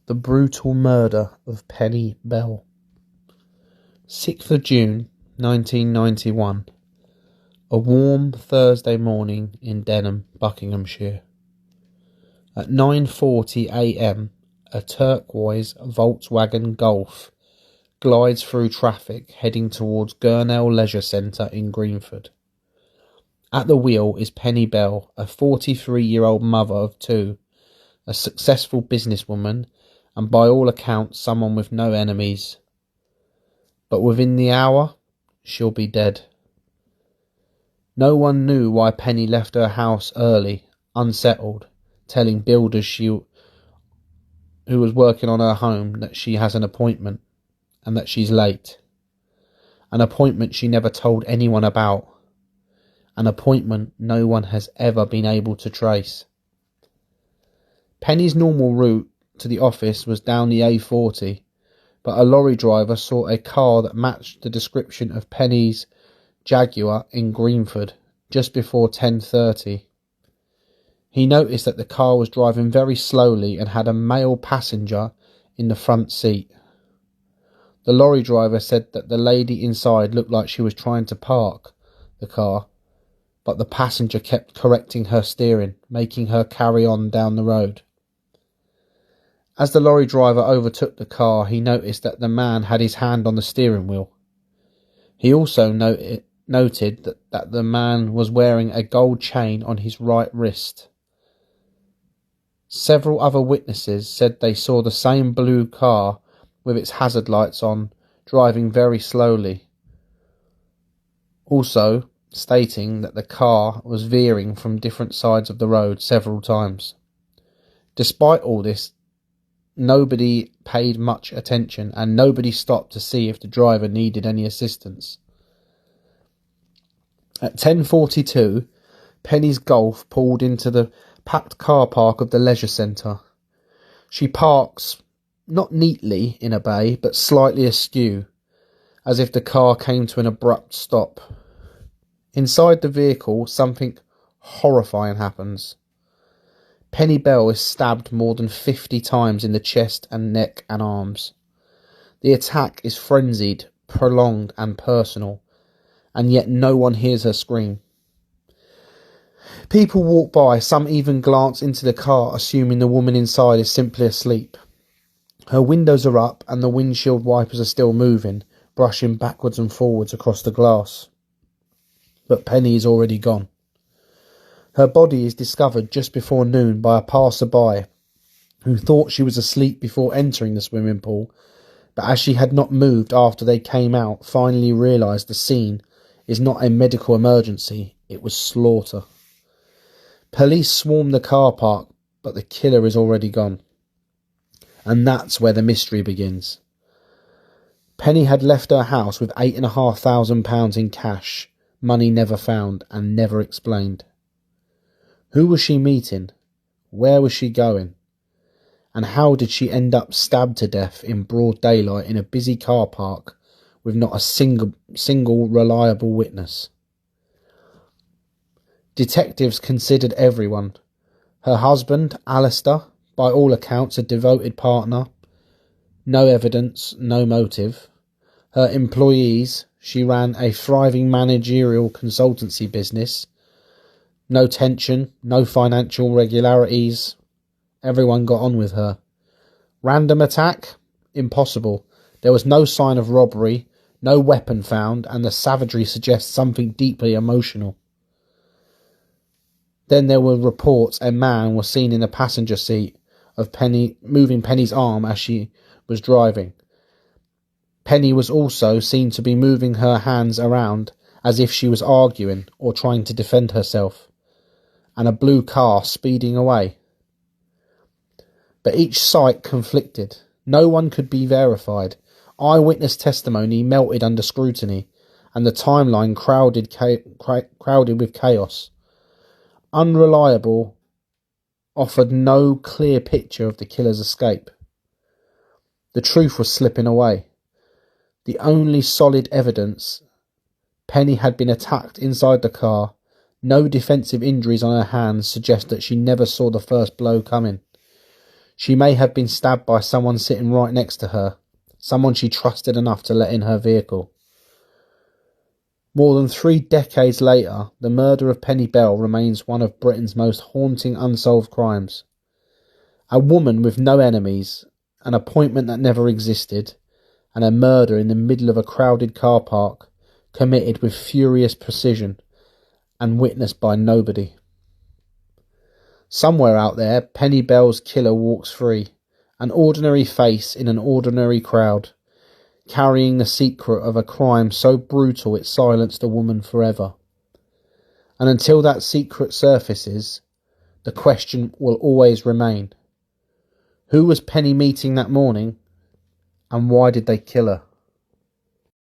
The brutal murder of Penny Bell. 6th of June 1991. A warm Thursday morning in Denham, Buckinghamshire. At 9:40 a.m, a turquoise Volkswagen Golf glides through traffic heading towards Gurnell Leisure Centre in Greenford. At the wheel is Penny Bell, a 43-year-old mother of two, a successful businesswoman, and by all accounts someone with no enemies. But within the hour, she'll be dead. No one knew why Penny left her house early, unsettled, telling builders who was working on her home that she has an appointment and that she's late. An appointment she never told anyone about. An appointment no one has ever been able to trace. Penny's normal route to the office was down the A40, but a lorry driver saw a car that matched the description of Penny's Jaguar in Greenford just before 10:30. He noticed that the car was driving very slowly and had a male passenger in the front seat. The lorry driver said that the lady inside looked like she was trying to park the car, but the passenger kept correcting her steering, making her carry on down the road. As the lorry driver overtook the car, he noticed that the man had his hand on the steering wheel. He also noted that the man was wearing a gold chain on his right wrist. Several other witnesses said they saw the same blue car with its hazard lights on, driving very slowly, also stating that the car was veering from different sides of the road several times. Despite all this, nobody paid much attention and nobody stopped to see if the driver needed any assistance. At 10:42, Penny's Golf pulled into the packed car park of the leisure centre. She parks, not neatly in a bay, but slightly askew, as if the car came to an abrupt stop. Inside the vehicle, something horrifying happens. Penny Bell is stabbed more than 50 times in the chest and neck and arms. The attack is frenzied, prolonged and personal, and yet no one hears her scream. People walk by, some even glance into the car, assuming the woman inside is simply asleep. Her windows are up and the windshield wipers are still moving, brushing backwards and forwards across the glass. But Penny is already gone. Her body is discovered just before noon by a passer-by who thought she was asleep before entering the swimming pool, but as she had not moved after they came out, finally realised the scene is not a medical emergency, it was slaughter. Police swarm the car park, but the killer is already gone. And that's where the mystery begins. Penny had left her house with £8,500 in cash, money never found and never explained. Who was she meeting? Where was she going? And how did she end up stabbed to death in broad daylight in a busy car park with not a single reliable witness? Detectives considered everyone. Her husband, Alistair, by all accounts a devoted partner. No evidence, no motive. Her employees, she ran a thriving managerial consultancy business. No tension, no financial regularities. Everyone got on with her. Random attack? Impossible. There was no sign of robbery, no weapon found, and the savagery suggests something deeply emotional. Then there were reports a man was seen in the passenger seat of Penny, moving Penny's arm as she was driving. Penny was also seen to be moving her hands around as if she was arguing or trying to defend herself, and a blue car speeding away. But each sight conflicted. No one could be verified. Eyewitness testimony melted under scrutiny, and the timeline crowded with chaos. Unreliable, offered no clear picture of the killer's escape. The truth was slipping away. The only solid evidence: Penny had been attacked inside the car. No defensive injuries on her hands suggest that she never saw the first blow coming. She may have been stabbed by someone sitting right next to her, someone she trusted enough to let in her vehicle. More than 3 decades later, the murder of Penny Bell remains one of Britain's most haunting unsolved crimes. A woman with no enemies, an appointment that never existed, and a murder in the middle of a crowded car park, committed with furious precision and witnessed by nobody. Somewhere out there, Penny Bell's killer walks free, an ordinary face in an ordinary crowd, carrying the secret of a crime so brutal it silenced a woman forever. And until that secret surfaces, the question will always remain: who was Penny meeting that morning, and why did they kill her?